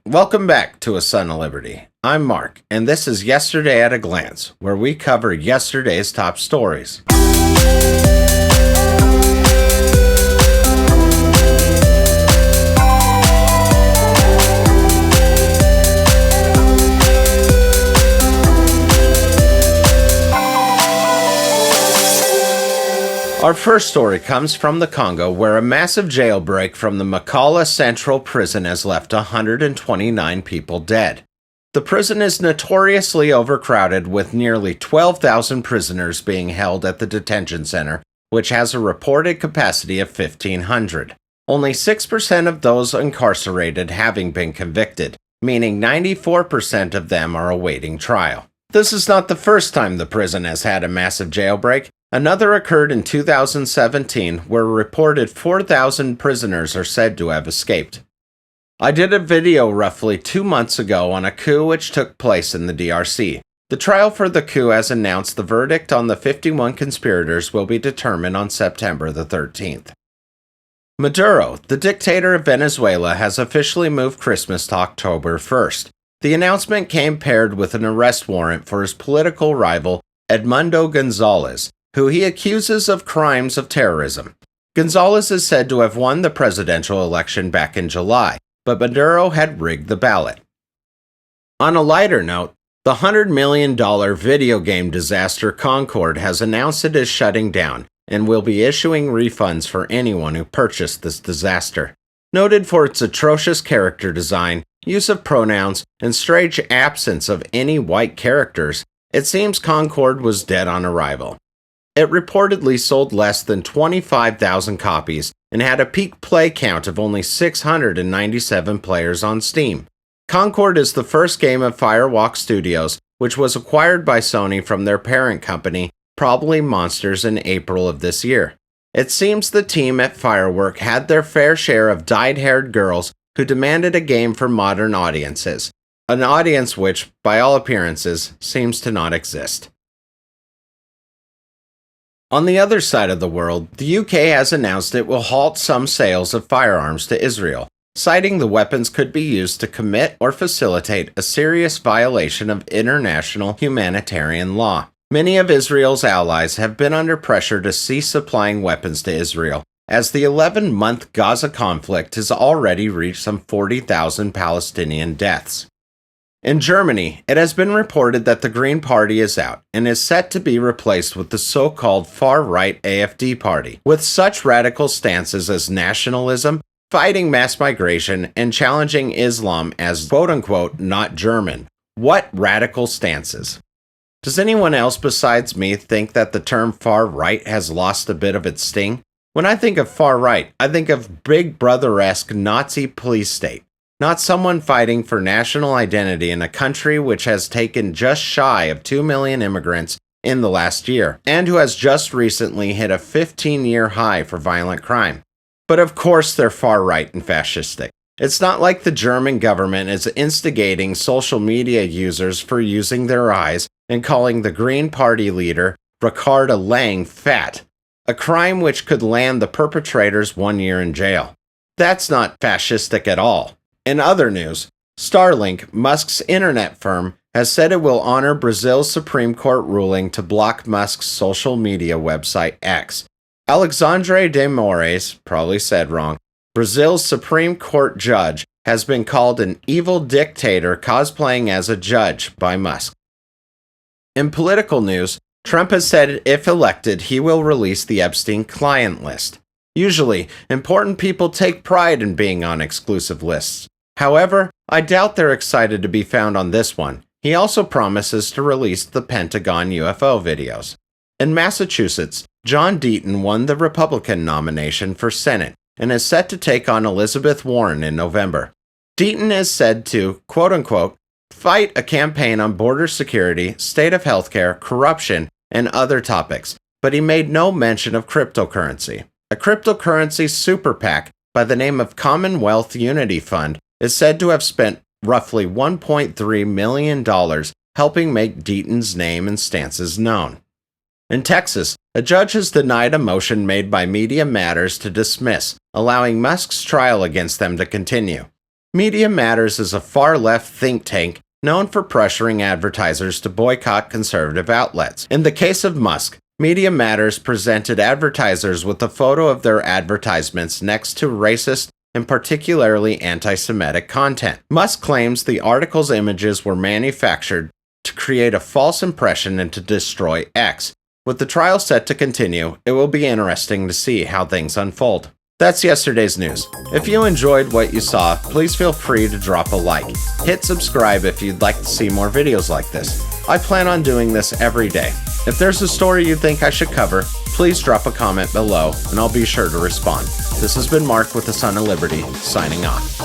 Welcome back to A Son of Liberty. I'm Mark, and this is Yesterday at a Glance, where we cover yesterday's top stories. Our first story comes from the Congo, where a massive jailbreak from the Makala Central Prison has left 129 people dead. The prison is notoriously overcrowded, with nearly 12,000 prisoners being held at the detention center, which has a reported capacity of 1,500. Only 6% of those incarcerated having been convicted, meaning 94% of them are awaiting trial. This is not the first time the prison has had a massive jailbreak. Another occurred in 2017, where reported 4,000 prisoners are said to have escaped. I did a video roughly 2 months ago on a coup which took place in the DRC. The trial for the coup has announced the verdict on the 51 conspirators will be determined on September the 13th. Maduro, the dictator of Venezuela, has officially moved Christmas to October 1st. The announcement came paired with an arrest warrant for his political rival, Edmundo Gonzalez, who he accuses of crimes of terrorism. Gonzalez is said to have won the presidential election back in July, but Maduro had rigged the ballot. On a lighter note, the $100 million video game disaster Concord has announced it is shutting down and will be issuing refunds for anyone who purchased this disaster. Noted for its atrocious character design, use of pronouns, and strange absence of any white characters, it seems Concord was dead on arrival. It reportedly sold less than 25,000 copies and had a peak play count of only 697 players on Steam. Concord is the first game of Firewalk Studios, which was acquired by Sony from their parent company, Probably Monsters, in April of this year. It seems the team at Firework had their fair share of dyed-haired girls who demanded a game for modern audiences, an audience which, by all appearances, seems to not exist. On the other side of the world, the UK has announced it will halt some sales of firearms to Israel, citing the weapons could be used to commit or facilitate a serious violation of international humanitarian law. Many of Israel's allies have been under pressure to cease supplying weapons to Israel, as the 11-month Gaza conflict has already reached some 40,000 Palestinian deaths. In Germany, it has been reported that the Green Party is out and is set to be replaced with the so-called far-right AfD party, with such radical stances as nationalism, fighting mass migration, and challenging Islam as quote-unquote not German. What radical stances? Does anyone else besides me think that the term far-right has lost a bit of its sting? When I think of far-right, I think of Big Brother-esque Nazi police state. Not someone fighting for national identity in a country which has taken just shy of 2 million immigrants in the last year, and who has just recently hit a 15-year high for violent crime. But of course they're far-right and fascistic. It's not like the German government is instigating social media users for using their eyes and calling the Green Party leader, Ricarda Lang, fat, a crime which could land the perpetrators 1 year in jail. That's not fascistic at all. In other news, Starlink, Musk's internet firm, has said it will honor Brazil's Supreme Court ruling to block Musk's social media website X. Alexandre de Moraes, probably said wrong, Brazil's Supreme Court judge, has been called an evil dictator cosplaying as a judge by Musk. In political news, Trump has said if elected, he will release the Epstein client list. Usually, important people take pride in being on exclusive lists. However, I doubt they're excited to be found on this one. He also promises to release the Pentagon UFO videos. In Massachusetts, John Deaton won the Republican nomination for Senate and is set to take on Elizabeth Warren in November. Deaton is said to, quote-unquote, fight a campaign on border security, state of healthcare, corruption, and other topics, but he made no mention of cryptocurrency. A cryptocurrency super PAC by the name of Commonwealth Unity Fund is said to have spent roughly $1.3 million helping make Deaton's name and stances known. In Texas, a judge has denied a motion made by Media Matters to dismiss, allowing Musk's trial against them to continue. Media Matters is a far-left think tank known for pressuring advertisers to boycott conservative outlets. In the case of Musk, Media Matters presented advertisers with a photo of their advertisements next to racist and particularly anti-Semitic content. Musk claims the article's images were manufactured to create a false impression and to destroy X. With the trial set to continue, it will be interesting to see how things unfold. That's yesterday's news. If you enjoyed what you saw, please feel free to drop a like. Hit subscribe if you'd like to see more videos like this. I plan on doing this every day. If there's a story you think I should cover, please drop a comment below and I'll be sure to respond. This has been Mark with the Son of Liberty, signing off.